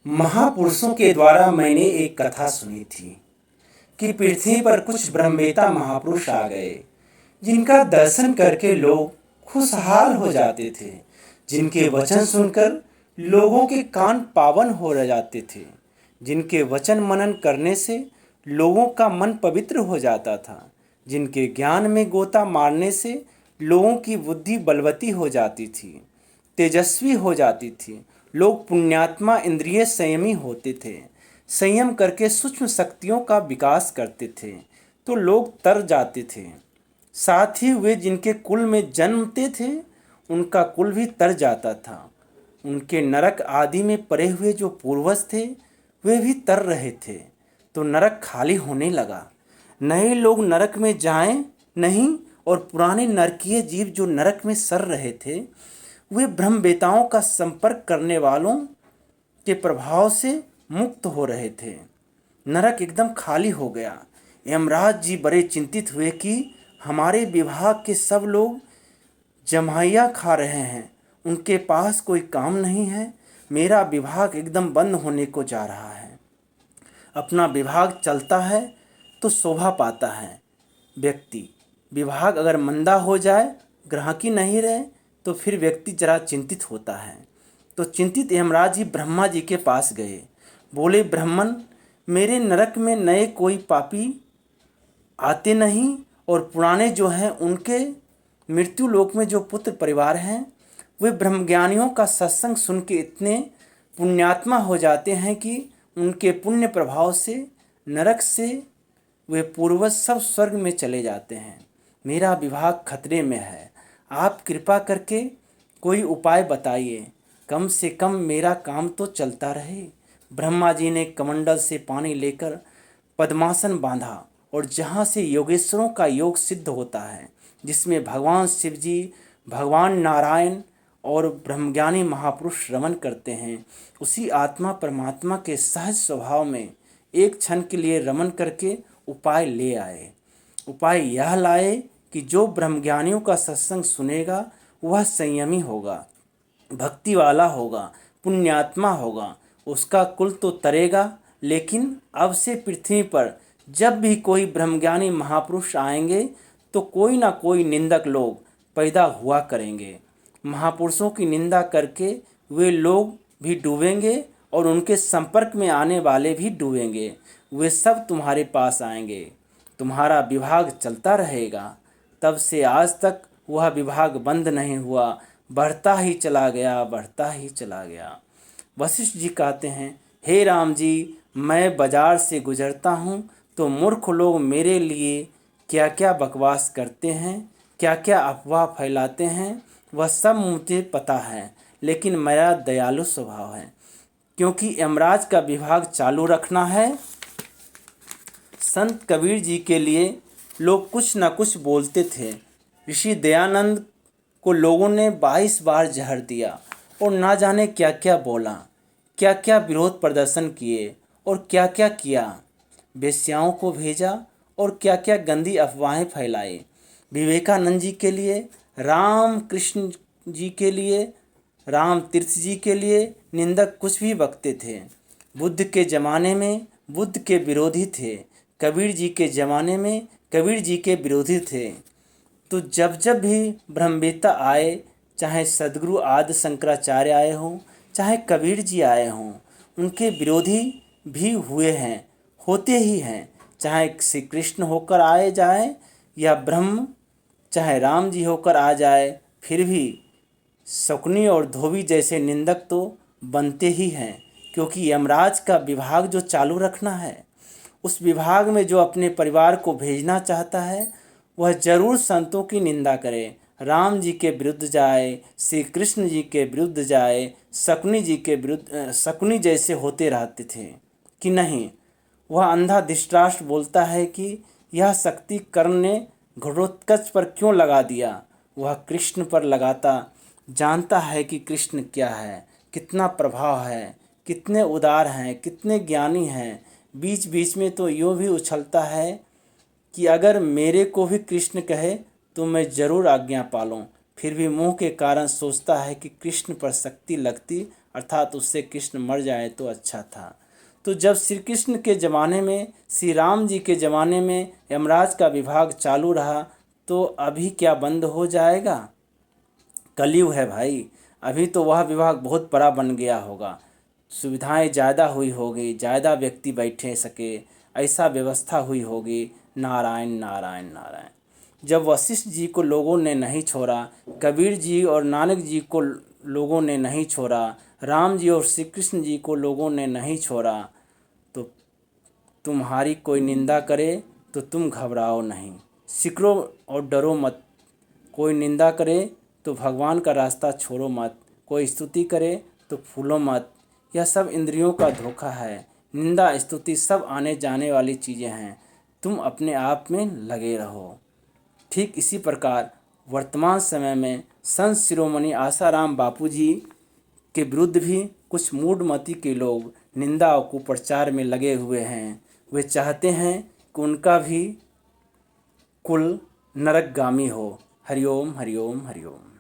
महापुरुषों के द्वारा मैंने एक कथा सुनी थी कि पृथ्वी पर कुछ ब्रह्मवेता महापुरुष आ गए, जिनका दर्शन करके लोग खुशहाल हो जाते थे, जिनके वचन सुनकर लोगों के कान पावन हो रह जाते थे, जिनके वचन मनन करने से लोगों का मन पवित्र हो जाता था, जिनके ज्ञान में गोता मारने से लोगों की बुद्धि बलवती हो जाती थी, तेजस्वी हो जाती थी। लोग पुण्यात्मा इंद्रिय संयमी होते थे, संयम करके सूक्ष्म शक्तियों का विकास करते थे तो लोग तर जाते थे। साथ ही वे जिनके कुल में जन्मते थे उनका कुल भी तर जाता था। उनके नरक आदि में पड़े हुए जो पूर्वज थे वे भी तर रहे थे तो नरक खाली होने लगा। नए लोग नरक में जाएं नहीं और पुराने नरकीय जीव जो नरक में सर रहे थे वे ब्रह्मवेताओं का संपर्क करने वालों के प्रभाव से मुक्त हो रहे थे। नरक एकदम खाली हो गया। यमराज जी बड़े चिंतित हुए कि हमारे विभाग के सब लोग जमाइया खा रहे हैं, उनके पास कोई काम नहीं है, मेरा विभाग एकदम बंद होने को जा रहा है। अपना विभाग चलता है तो शोभा पाता है व्यक्ति, विभाग अगर मंदा हो जाए, ग्राहकी नहीं रहे तो फिर व्यक्ति जरा चिंतित होता है। तो चिंतित यमराज जी ब्रह्मा जी के पास गए, बोले ब्राह्मण, मेरे नरक में नए कोई पापी आते नहीं और पुराने जो हैं उनके मृत्यु लोक में जो पुत्र परिवार हैं वे ब्रह्मज्ञानियों का सत्संग सुन के इतने पुण्यात्मा हो जाते हैं कि उनके पुण्य प्रभाव से नरक से वे पूर्वज सब स्वर्ग में चले जाते हैं। मेरा विभाग खतरे में है, आप कृपा करके कोई उपाय बताइए, कम से कम मेरा काम तो चलता रहे। ब्रह्मा जी ने कमंडल से पानी लेकर पद्मासन बांधा और जहाँ से योगेश्वरों का योग सिद्ध होता है, जिसमें भगवान शिव जी, भगवान नारायण और ब्रह्मज्ञानी महापुरुष रमन करते हैं, उसी आत्मा परमात्मा के सहज स्वभाव में एक क्षण के लिए रमन करके उपाय ले आए। उपाय यह लाए कि जो ब्रह्मज्ञानियों का सत्संग सुनेगा वह संयमी होगा, भक्ति वाला होगा, पुण्यात्मा होगा, उसका कुल तो तरेगा। लेकिन अब से पृथ्वी पर जब भी कोई ब्रह्मज्ञानी महापुरुष आएंगे तो कोई ना कोई निंदक लोग पैदा हुआ करेंगे। महापुरुषों की निंदा करके वे लोग भी डूबेंगे और उनके संपर्क में आने वाले भी डूबेंगे। वे सब तुम्हारे पास आएंगे, तुम्हारा विभाग चलता रहेगा। तब से आज तक वह विभाग बंद नहीं हुआ, बढ़ता ही चला गया, बढ़ता ही चला गया। वशिष्ठ जी कहते हैं, हे राम जी, मैं बाजार से गुजरता हूँ तो मूर्ख लोग मेरे लिए क्या क्या बकवास करते हैं, क्या क्या अफवाह फैलाते हैं, वह सब मुझे पता है। लेकिन मेरा दयालु स्वभाव है, क्योंकि यमराज का विभाग चालू रखना है। संत कबीर जी के लिए लोग कुछ न कुछ बोलते थे। ऋषि दयानंद को लोगों ने 22 बार जहर दिया और ना जाने क्या क्या बोला, क्या क्या विरोध प्रदर्शन किए और क्या क्या किया। वेश्याओं को भेजा और क्या क्या गंदी अफवाहें फैलाई। विवेकानंद जी के लिए, राम कृष्ण जी के लिए, राम तीर्थ जी के लिए निंदक कुछ भी बकते थे। बुद्ध के ज़माने में बुद्ध के विरोधी थे, कबीर जी के ज़माने में कबीर जी के विरोधी थे। तो जब जब भी ब्रह्मवेता आए, चाहे सद्गुरु आदि शंकराचार्य आए हों, चाहे कबीर जी आए हों, उनके विरोधी भी हुए हैं, होते ही हैं। चाहे श्री कृष्ण होकर आए जाए या ब्रह्म, चाहे राम जी होकर आ जाए, फिर भी शकुनी और धोबी जैसे निंदक तो बनते ही हैं। क्योंकि यमराज का विभाग जो चालू रखना है, उस विभाग में जो अपने परिवार को भेजना चाहता है वह जरूर संतों की निंदा करे, राम जी के विरुद्ध जाए, श्री कृष्ण जी के विरुद्ध जाए, शकुनी जी के विरुद्ध, शकुनी जैसे होते रहते थे कि नहीं। वह अंधा धृतराष्ट्र बोलता है कि यह शक्ति कर्ण ने घटोत्कच पर क्यों लगा दिया, वह कृष्ण पर लगाता, जानता है कि कृष्ण क्या है, कितना प्रभाव है, कितने उदार हैं, कितने ज्ञानी हैं। बीच बीच में तो यूँ भी उछलता है कि अगर मेरे को भी कृष्ण कहे तो मैं ज़रूर आज्ञा पालूँ। फिर भी मोह के कारण सोचता है कि कृष्ण पर शक्ति लगती अर्थात उससे कृष्ण मर जाए तो अच्छा था। तो जब श्री कृष्ण के ज़माने में, श्री राम जी के ज़माने में यमराज का विभाग चालू रहा, तो अभी क्या बंद हो जाएगा? कलयुग है भाई। अभी तो वह विभाग बहुत बड़ा बन गया होगा, सुविधाएं ज़्यादा हुई होगी, ज़्यादा व्यक्ति बैठे सके, ऐसा व्यवस्था हुई होगी। नारायण नारायण नारायण। जब वशिष्ठ जी को लोगों ने नहीं छोड़ा, कबीर जी और नानक जी को लोगों ने नहीं छोड़ा, राम जी और श्री कृष्ण जी को लोगों ने नहीं छोड़ा, तो तुम्हारी कोई निंदा करे तो तुम घबराओ नहीं, सिकरो और डरो मत। कोई निंदा करे तो भगवान का रास्ता छोड़ो मत, कोई स्तुति करे तो फूलो मत। यह सब इंद्रियों का धोखा है। निंदा स्तुति सब आने जाने वाली चीज़ें हैं, तुम अपने आप में लगे रहो। ठीक इसी प्रकार वर्तमान समय में संत शिरोमणि आसाराम बापू जी के विरुद्ध भी कुछ मूढ़मती के लोग निंदा और कुप्रचार में लगे हुए हैं। वे चाहते हैं कि उनका भी कुल नरकगामी हो। हरिओम हरिओम हरिओम।